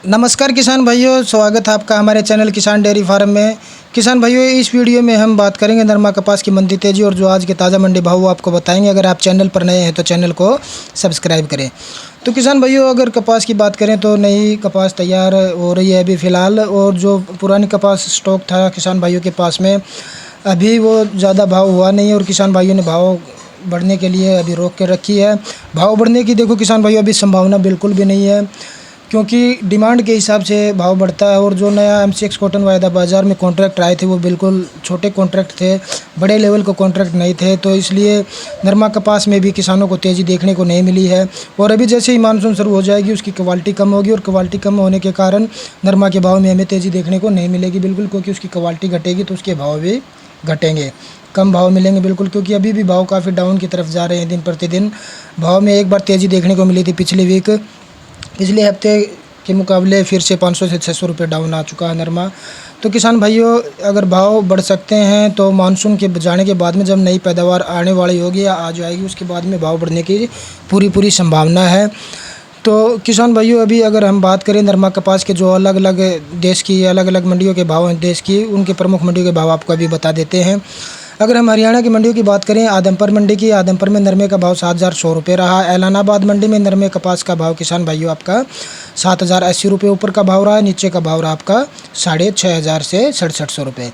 नमस्कार किसान भाइयों, स्वागत है आपका हमारे चैनल किसान डेयरी फार्म में। किसान भाइयों, इस वीडियो में हम बात करेंगे नरमा कपास की मंडी तेज़ी और जो आज के ताज़ा मंडी भाव वो आपको बताएंगे। अगर आप चैनल पर नए हैं तो चैनल को सब्सक्राइब करें। तो किसान भाइयों, अगर कपास की बात करें तो नई कपास तैयार हो रही है अभी फ़िलहाल, और जो पुरानी कपास स्टॉक था किसान भाइयों के पास में अभी वो ज़्यादा भाव हुआ नहीं है, और किसान भाइयों ने भाव बढ़ने के लिए अभी रोक के रखी है। भाव बढ़ने की देखो किसान भाइयों अभी संभावना बिल्कुल भी नहीं है, क्योंकि डिमांड के हिसाब से भाव बढ़ता है। और जो नया MCX कॉटन वायदा बाज़ार में कॉन्ट्रैक्ट आए थे वो बिल्कुल छोटे कॉन्ट्रैक्ट थे, बड़े लेवल के कॉन्ट्रैक्ट नहीं थे। तो इसलिए नरमा कपास में भी किसानों को तेज़ी देखने को नहीं मिली है। और अभी जैसे ही मानसून शुरू हो जाएगी उसकी क्वालिटी कम होगी, और क्वालिटी कम होने के कारण नरमा के भाव में हमें तेज़ी देखने को नहीं मिलेगी बिल्कुल, क्योंकि उसकी क्वालिटी घटेगी तो उसके भाव भी घटेंगे, कम भाव मिलेंगे बिल्कुल। क्योंकि अभी भी भाव काफ़ी डाउन की तरफ जा रहे हैं दिन प्रतिदिन। भाव में एक बार तेज़ी देखने को मिली थी पिछले हफ्ते के मुकाबले फिर से 500 से 600 रुपये डाउन आ चुका है नरमा। तो किसान भाइयों, अगर भाव बढ़ सकते हैं तो मानसून के जाने के बाद में जब नई पैदावार आने वाली होगी या आ जाएगी उसके बाद में भाव बढ़ने की पूरी संभावना है। तो किसान भाइयों, अभी अगर हम बात करें नरमा कपास के जो अलग अलग देश की अलग अलग मंडियों के भाव हैं देश की, उनके प्रमुख मंडियों के भाव आपको अभी बता देते हैं। अगर हम हरियाणा की मंडियों की बात करें, आदमपुर मंडी की, आदमपुर में नरमे का भाव 7,100 रुपये रहा। ऐलानाबाद मंडी में नरमे कपास का भाव किसान भाइयों आपका 7,080 रुपये ऊपर का भाव रहा। नीचे का भाव रहा आपका 6,500 से 6,700 रुपये।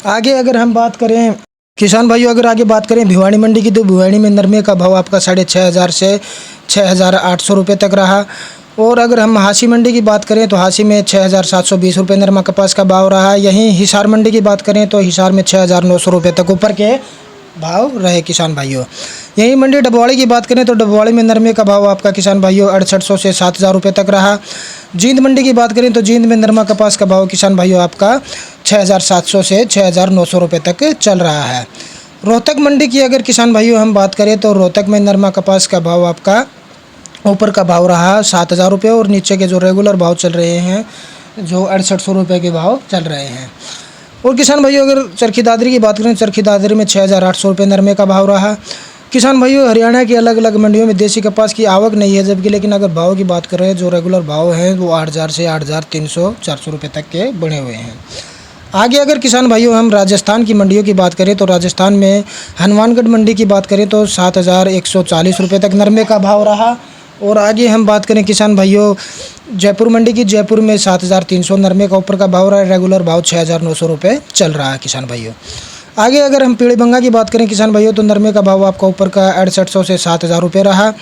आगे अगर हम बात करें किसान भाइयों, अगर आगे बात करें भिवानी मंडी की, तो भिवानी में नरमे का भाव आपका 6,500 से 6,800 रुपये तक रहा। और अगर हम हांसी मंडी की बात करें तो हांसी में 6,720 रुपये नरमा कपास का भाव रहा। यहीं हिसार मंडी की बात करें तो हिसार में 6,900 रुपये तक ऊपर के भाव रहे किसान भाइयों। यहीं मंडी डबवाड़ी की बात करें तो डबवाड़ी में नरमे का भाव आपका किसान भाइयों 6,800 से 7,000 रुपये तक रहा। जींद मंडी की बात करें तो जींद में नरमा कपास का भाव किसान भाइयों आपका 6,700 से 6,900 रुपये तक चल रहा है। रोहतक मंडी की अगर किसान भाइयों हम बात करें तो रोहतक में नरमा कपास का भाव आपका ऊपर का भाव रहा 7,000 रुपये, और नीचे के जो रेगुलर भाव चल रहे हैं जो 6,800 रुपये के भाव चल रहे हैं। और किसान भाइयों, अगर चरखी दादरी की बात करें, चरखी दादरी में 6,800 रुपये नरमे का भाव रहा। किसान भाइयों, हरियाणा की अलग अलग मंडियों में देसी कपास की आवक नहीं है जबकि, लेकिन अगर भाव की बात करें जो रेगुलर भाव हैं वो 8,000 से 8,300 400 रुपये तक के बने हुए हैं। आगे अगर किसान भाइयों हम राजस्थान की मंडियों की बात करें तो राजस्थान में हनुमानगढ़ मंडी की बात करें तो 7,140 रुपये तक नरमे का भाव रहा। और आगे हम बात करें किसान भाइयों जयपुर मंडी की, जयपुर में 7,300 नरमे का ऊपर का भाव रहा है। रेगुलर भाव 6,900 रुपये चल रहा है किसान भाइयों। आगे अगर हम पीलीभंगा की बात करें किसान भाइयों तो नरमे का भाव आपका ऊपर का 6,800 से 7,000 रुपये रहा।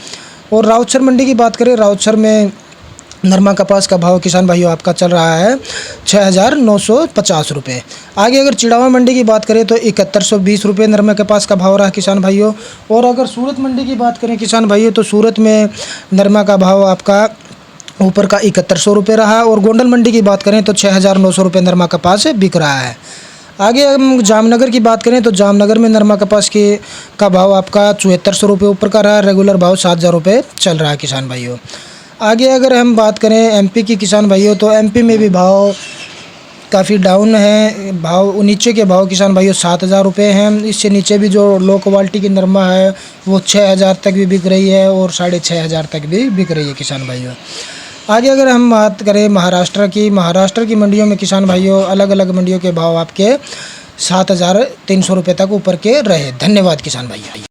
और राउतसर मंडी की बात करें, राउतसर में नरमा कपास का भाव किसान भाइयों आपका चल रहा है 6,950 रुपये। आगे अगर चिड़ावा मंडी की बात करें तो 7,120 रुपये नरमा कपास का भाव रहा किसान भाइयों। और अगर सूरत मंडी की बात करें किसान भाइयों तो सूरत में नरमा का भाव आपका ऊपर का 7,100 रुपये रहा। और गोंडल मंडी की बात करें तो 6,900 रुपये नरमा कपास बिक रहा है। आगे हम जामनगर की बात करें तो जामनगर में नरमा कपास का भाव आपका 7,400 रुपये ऊपर का रहा। रेगुलर भाव 7,000 रुपये चल रहा है किसान भाइयों। आगे अगर हम बात करें MP की किसान भाइयों तो MP में भी भाव काफ़ी डाउन है। भाव नीचे के भाव किसान भाइयों 7,000 रुपये हैं। इससे नीचे भी जो लो क्वालिटी की नरमा है वो 6,000 तक भी बिक रही है और 6,500 तक भी बिक रही है किसान भाइयों। आगे अगर हम बात करें महाराष्ट्र की मंडियों में किसान भाइयों अलग अलग मंडियों के भाव आपके 7,300 रुपये तक ऊपर के रहे। धन्यवाद किसान भाइयों।